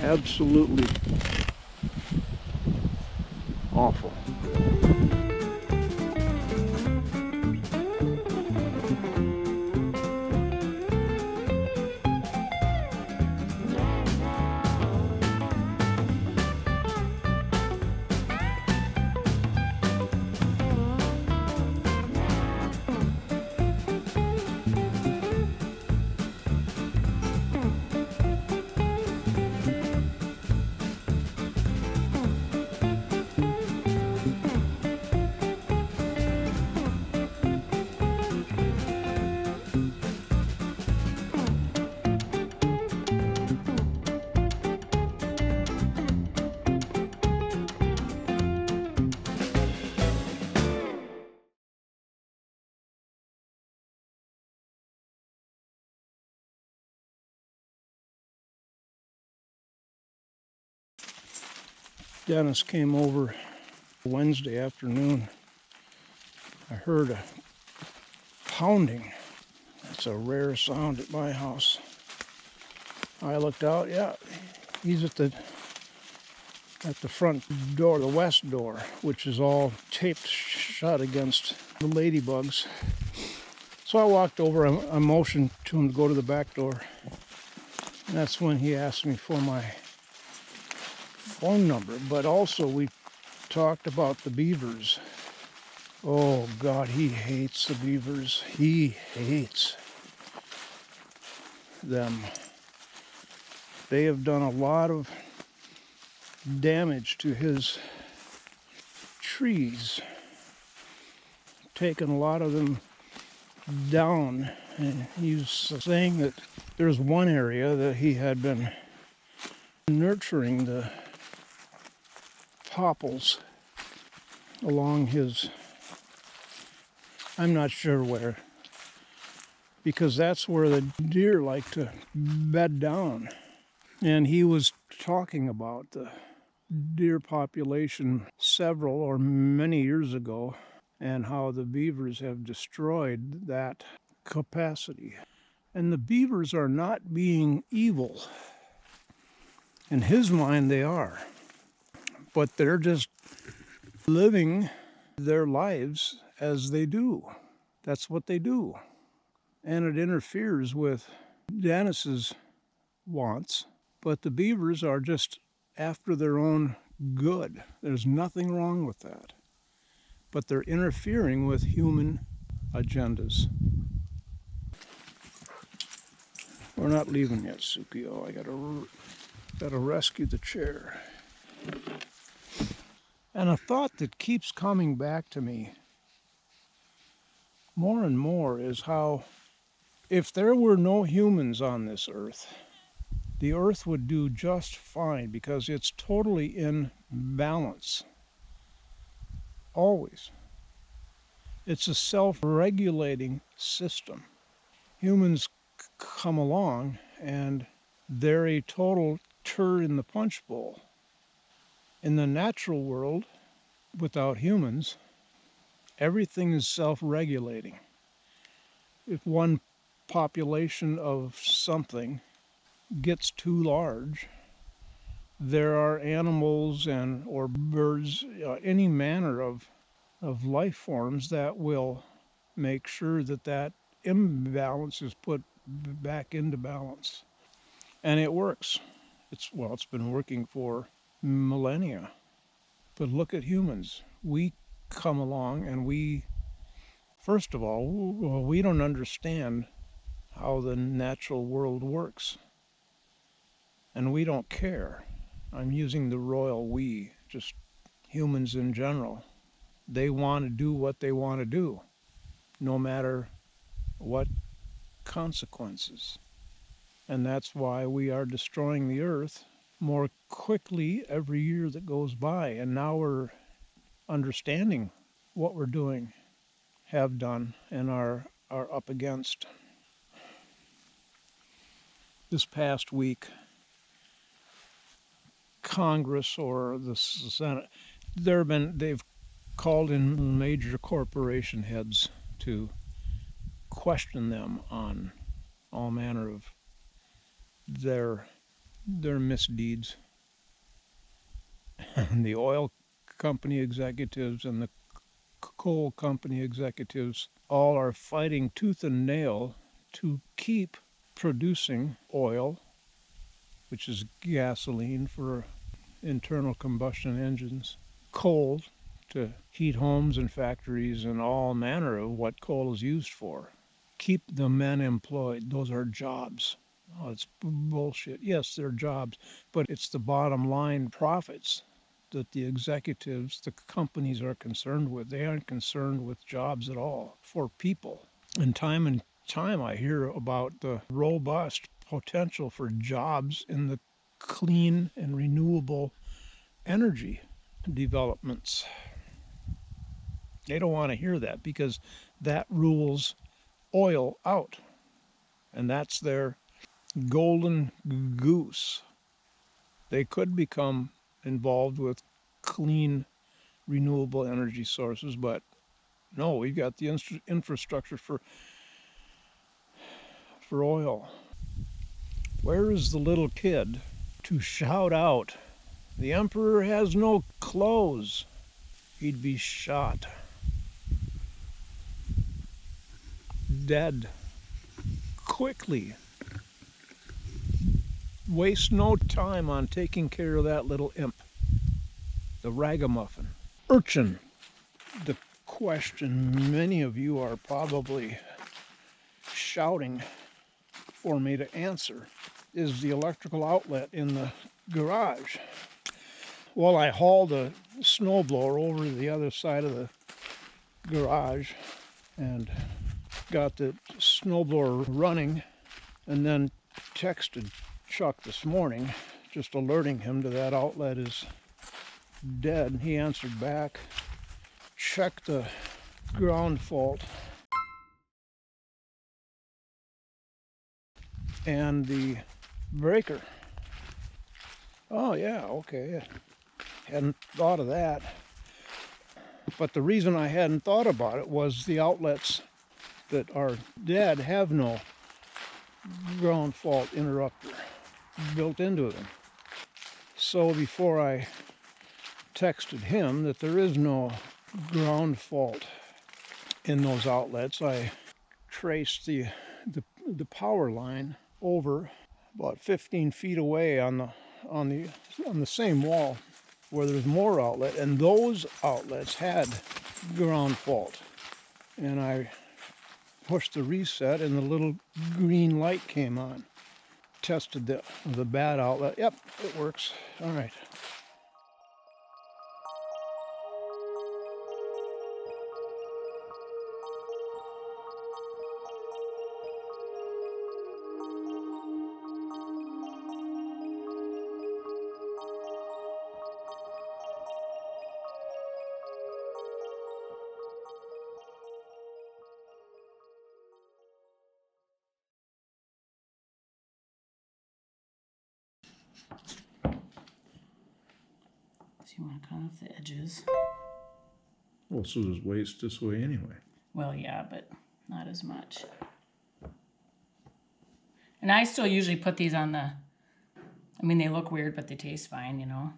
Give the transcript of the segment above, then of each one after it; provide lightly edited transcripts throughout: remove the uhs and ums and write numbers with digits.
Absolutely awful. Dennis came over Wednesday afternoon. I heard a pounding. That's a rare sound at my house. I looked out, yeah, he's at the front door, the west door, which is all taped shut against the ladybugs. So I walked over, I motioned to him to go to the back door. And that's when he asked me for my phone number, but also we talked about the beavers. Oh God, he hates the beavers. He hates them. They have done a lot of damage to his trees, taken a lot of them down, and he's saying that there's one area that he had been nurturing the popples along his, I'm not sure where, because that's where the deer like to bed down. And he was talking about the deer population several or many years ago and how the beavers have destroyed that capacity. And the beavers are not being evil. In his mind, they are. But they're just living their lives as they do. That's what they do. And it interferes with Dennis's wants. But the beavers are just after their own good. There's nothing wrong with that. But they're interfering with human agendas. We're not leaving yet, Suki. Oh, I gotta rescue the chair. And a thought that keeps coming back to me more and more is how if there were no humans on this earth, the earth would do just fine because it's totally in balance. Always. It's a self-regulating system. Humans come along and they're a total turd in the punch bowl. In the natural world, without humans, everything is self-regulating. If one population of something gets too large, there are animals or birds, any manner of life forms that will make sure that imbalance is put back into balance. And it works. It's been working for millennia. But look at humans. We come along and first of all, we don't understand how the natural world works. And we don't care. I'm using the royal we, just humans in general. They want to do what they want to do, no matter what consequences. And that's why we are destroying the earth more quickly every year that goes by. And now we're understanding what we're doing, have done, and are up against. This past week, Congress or the Senate, they've called in major corporation heads to question them on all manner of their misdeeds. And the oil company executives and the coal company executives all are fighting tooth and nail to keep producing oil, which is gasoline for internal combustion engines, coal to heat homes and factories and all manner of what coal is used for. Keep the men employed. Those are jobs. Oh, it's bullshit. Yes, they're jobs, but it's the bottom line profits that the executives, the companies are concerned with. They aren't concerned with jobs at all for people. And time I hear about the robust potential for jobs in the clean and renewable energy developments. They don't want to hear that because that rules oil out. And that's their golden goose. They could become involved with clean, renewable energy sources, but no, we've got the infrastructure for oil. Where is the little kid to shout out, "The emperor has no clothes"? He'd be shot. Dead. Quickly. Waste no time on taking care of that little imp. The ragamuffin. Urchin. The question many of you are probably shouting for me to answer is the electrical outlet in the garage. Well, I hauled the snowblower over to the other side of the garage and got the snowblower running, and then texted Chuck this morning just alerting him to that outlet is dead. He answered back, check the ground fault and the breaker. Oh yeah, okay. Hadn't thought of that. But the reason I hadn't thought about it was the outlets that are dead have no ground fault interrupter built into them. So before I texted him that there is no ground fault in those outlets, I traced the power line over about 15 feet away on the same wall where there's more outlet, and those outlets had ground fault. And I pushed the reset and the little green light came on. Tested the bad outlet. Yep, it works. All right. So you want to cut off the edges. Well, so there's waste this way anyway. Well, yeah, but not as much. And I still usually put these on the, I mean, they look weird, but they taste fine, you know.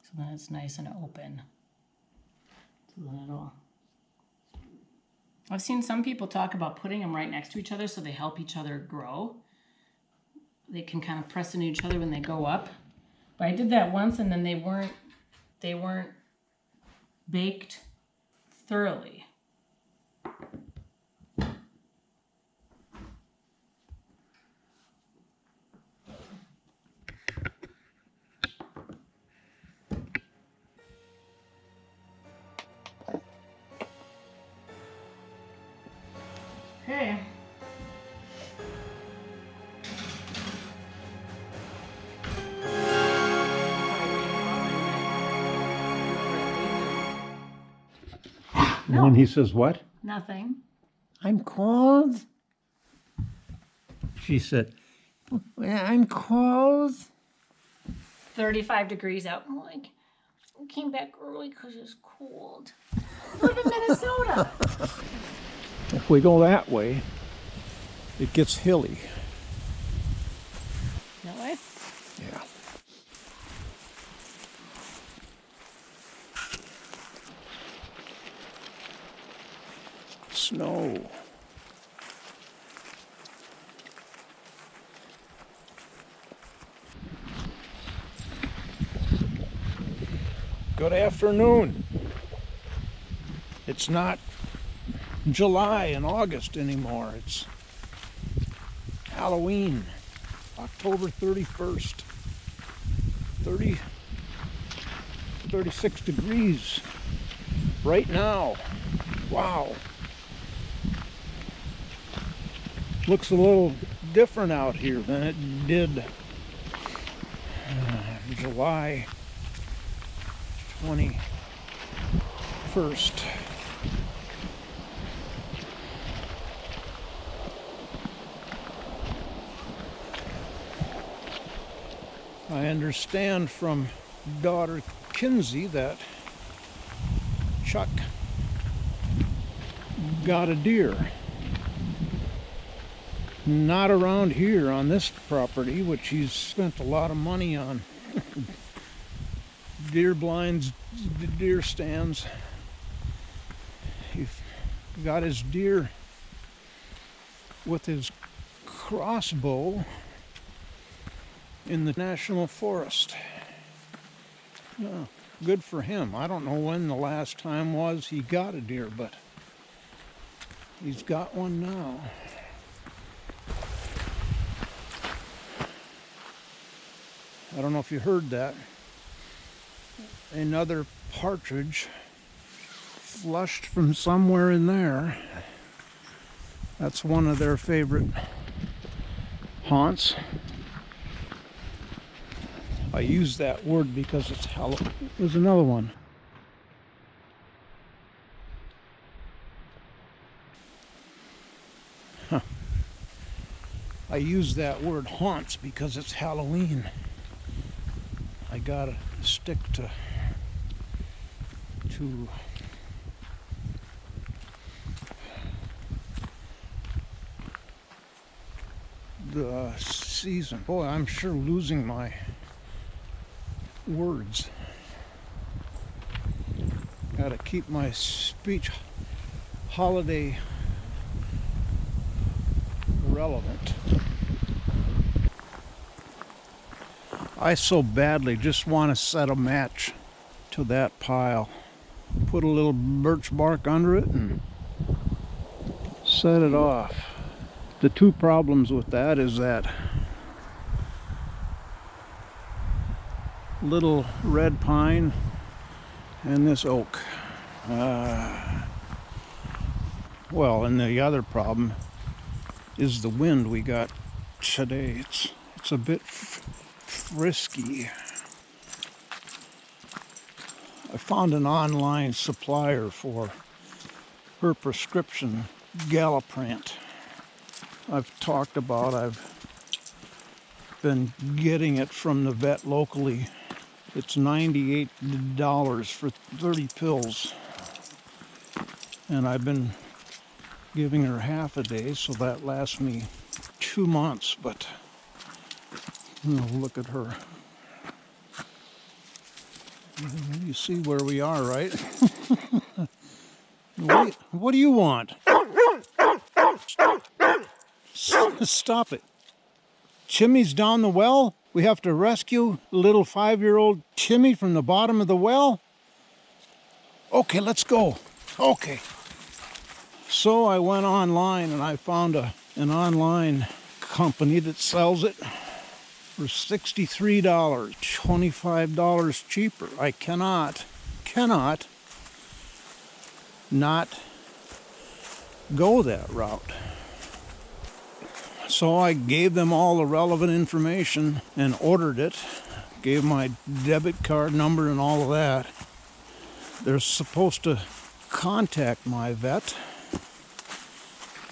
So then it's nice and open. So then it'll... I've seen some people talk about putting them right next to each other so they help each other grow. They can kind of press into each other when they go up. But I did that once and then they weren't baked thoroughly. Okay. No. When he says what? Nothing. I'm cold. She said, I'm cold. 35 degrees out. I'm like, we came back early because it's cold. I live in Minnesota. If we go that way, it gets hilly. That way? Yeah. Snow. Good afternoon. It's not July and August anymore. It's Halloween, October 31st. 36 degrees right now. Wow. Looks a little different out here than it did July 21st. I understand from daughter Kinsey that Chuck got a deer. Not around here on this property, which he's spent a lot of money on. Deer blinds, deer stands. He got his deer with his crossbow in the national forest. Oh, good for him. I don't know when the last time was he got a deer, but he's got one now. I don't know if you heard that. Another partridge flushed from somewhere in there. That's one of their favorite haunts. I use that word because it's Halloween. There's another one. Huh. I use that word haunts because it's Halloween. I gotta stick to the season. Boy, I'm sure losing my words. Gotta keep my speech holiday relevant. I so badly just want to set a match to that pile. Put a little birch bark under it and set it off. The two problems with that is that little red pine and this oak. Well, and the other problem is the wind we got today. It's a bit frisky. I found an online supplier for her prescription Galliprant. I've been getting it from the vet locally. It's $98 for 30 pills. And I've been giving her half a day, so that lasts me 2 months, but look at her. You see where we are, right? What do you want? Stop it. Chimmy's down the well? We have to rescue little 5-year-old Chimmy from the bottom of the well? Okay, let's go. Okay. So I went online and I found an online company that sells it for $63, $25 cheaper. I cannot not go that route. So I gave them all the relevant information and ordered it. Gave my debit card number and all of that. They're supposed to contact my vet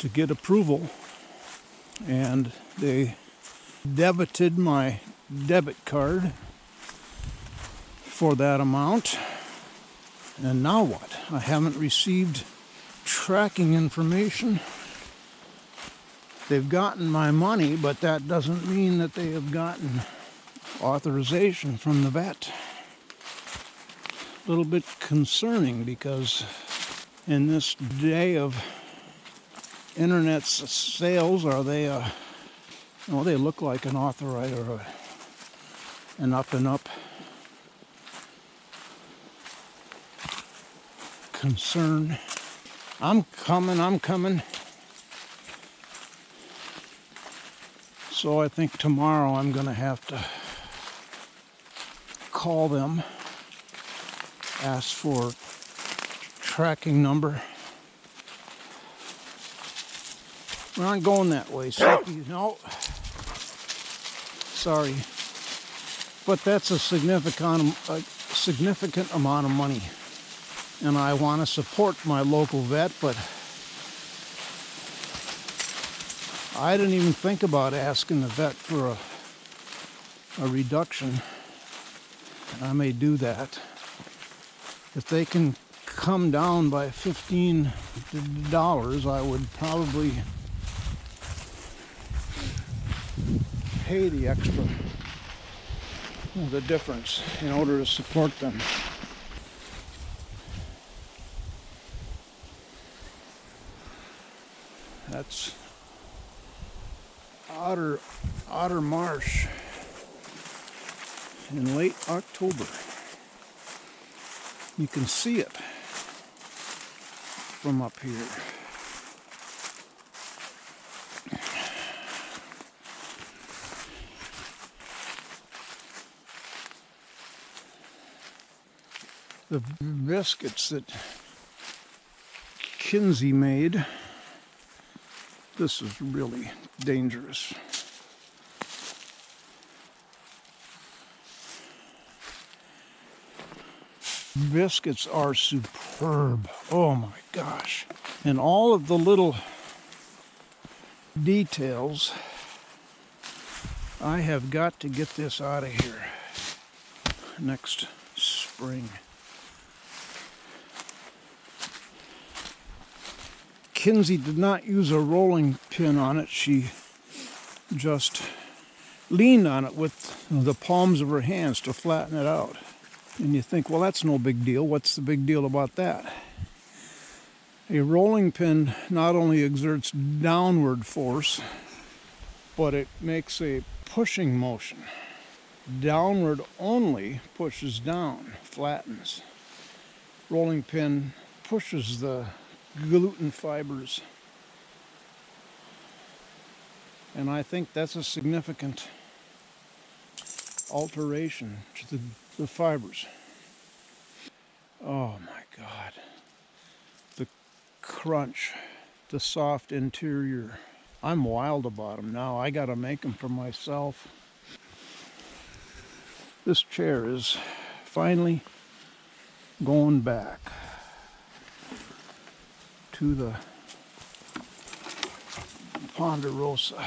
to get approval, and they debited my debit card for that amount. And now what? I haven't received tracking information. They've gotten my money, but that doesn't mean that they have gotten authorization from the vet. A little bit concerning, because in this day of internet sales, are they they look like an authorized or an up and up concern. I'm coming. So I think tomorrow I'm gonna have to call them, ask for tracking number. We aren't going that way, Suki. No. Sorry. But that's a significant amount of money. And I want to support my local vet, but I didn't even think about asking the vet for a reduction. I may do that. If they can come down by $15, I would probably pay the extra, the difference, in order to support them. That's Otter Marsh in late October. You can see it from up here. The biscuits that Kinsey made, this is really dangerous. Biscuits are superb. Oh my gosh. And all of the little details, I have got to get this out of here next spring. Kinsey did not use a rolling pin on it. She just leaned on it with the palms of her hands to flatten it out. And you think, well, that's no big deal. What's the big deal about that? A rolling pin not only exerts downward force, but it makes a pushing motion. Downward only pushes down, flattens. Rolling pin pushes the gluten fibers. And I think that's a significant alteration to the fibers. Oh my God. The crunch, the soft interior. I'm wild about them now. I gotta make them for myself. This chair is finally going back to the Ponderosa.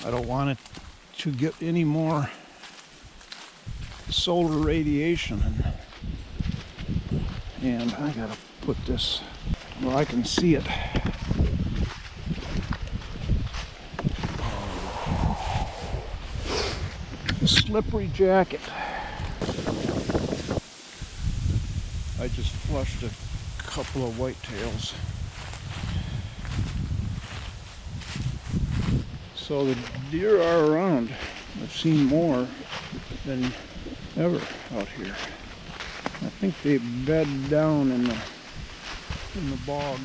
I don't want it to get any more solar radiation, and I gotta put this where I can see it. The slippery jacket. I just flushed a couple of whitetails. So the deer are around. I've seen more than ever out here. I think they bed down in the bog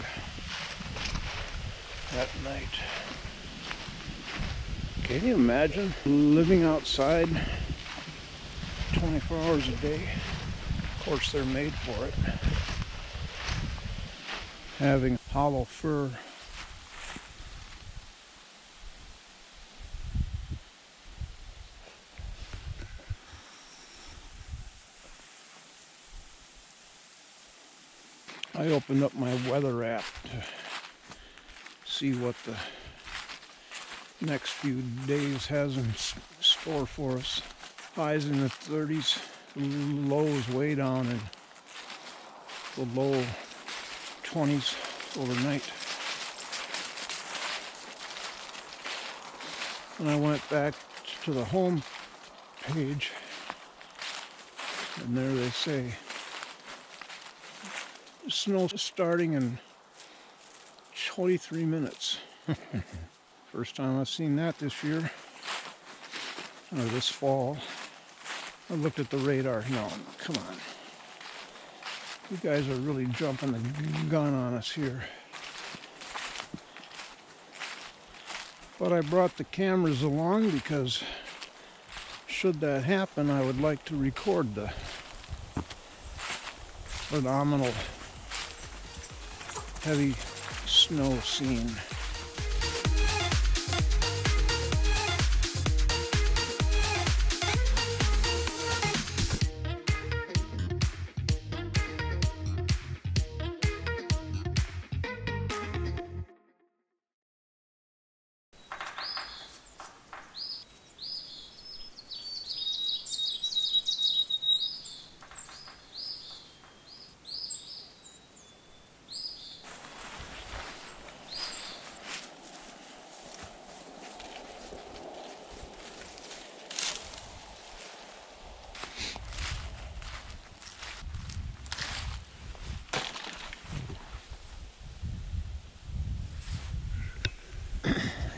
at night. Can you imagine living outside 24 hours a day? Of course, they're made for it. Having hollow fur. I opened up my weather app to see what the next few days has in store for us. Highs in the 30s, lows way down in the low 20s overnight. And I went back to the home page, and there they say snow starting in 23 minutes. First time I've seen that this year, or this fall. I looked at the radar. No, come on. You guys are really jumping the gun on us here. But I brought the cameras along because should that happen, I would like to record the phenomenal heavy snow scene.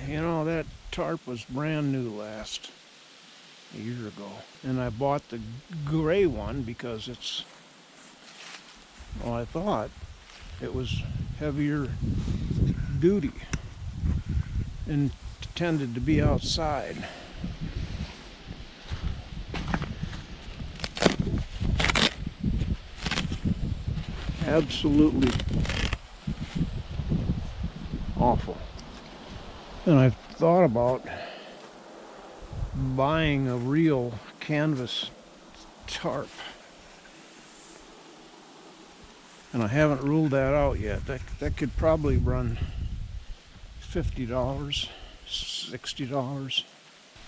You know, that tarp was brand new a year ago. And I bought the gray one because I thought it was heavier duty and tended to be outside. Absolutely awful. And I've thought about buying a real canvas tarp. And I haven't ruled that out yet. That could probably run $50, $60.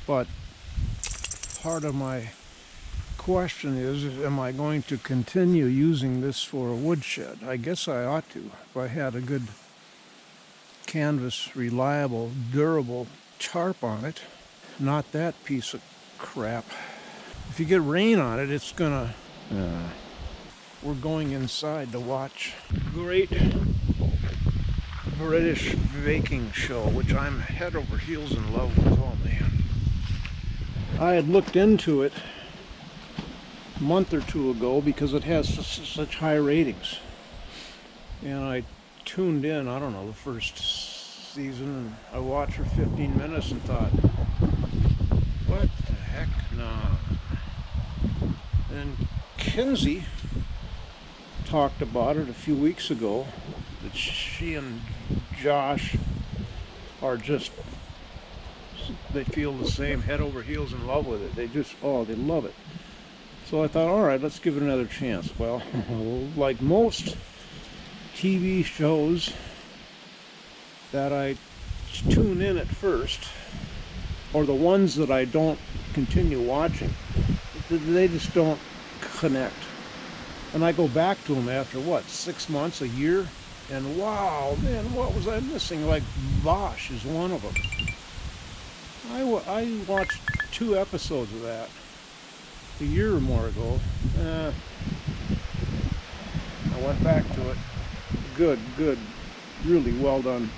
But part of my question is, am I going to continue using this for a woodshed? I guess I ought to. If I had a good canvas, reliable, durable tarp on it, not that piece of crap. If you get rain on it, it's gonna... We're going inside to watch Great British Baking Show, which I'm head over heels in love with. Oh man. I had looked into it a month or two ago because it has such high ratings. And I tuned in, I don't know, the first season, and I watched for 15 minutes and thought, what the heck? No. And Kinsey talked about it a few weeks ago, that she and Josh are just, they feel the same, head over heels in love with it. They just, they love it. So I thought, all right, let's give it another chance. Well, like most TV shows that I tune in at first, or the ones that I don't continue watching, they just don't connect. And I go back to them after, 6 months, a year? And wow, man, what was I missing? Like Bosch is one of them. I watched 2 episodes of that a year or more ago. I went back to it. Good, really well done.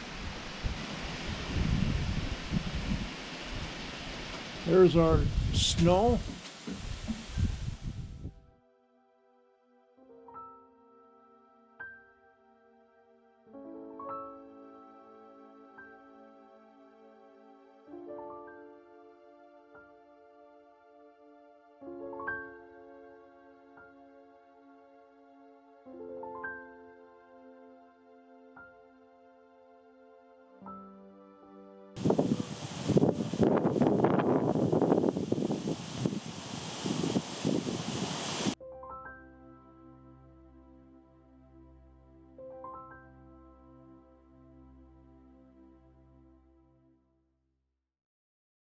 There's our snow.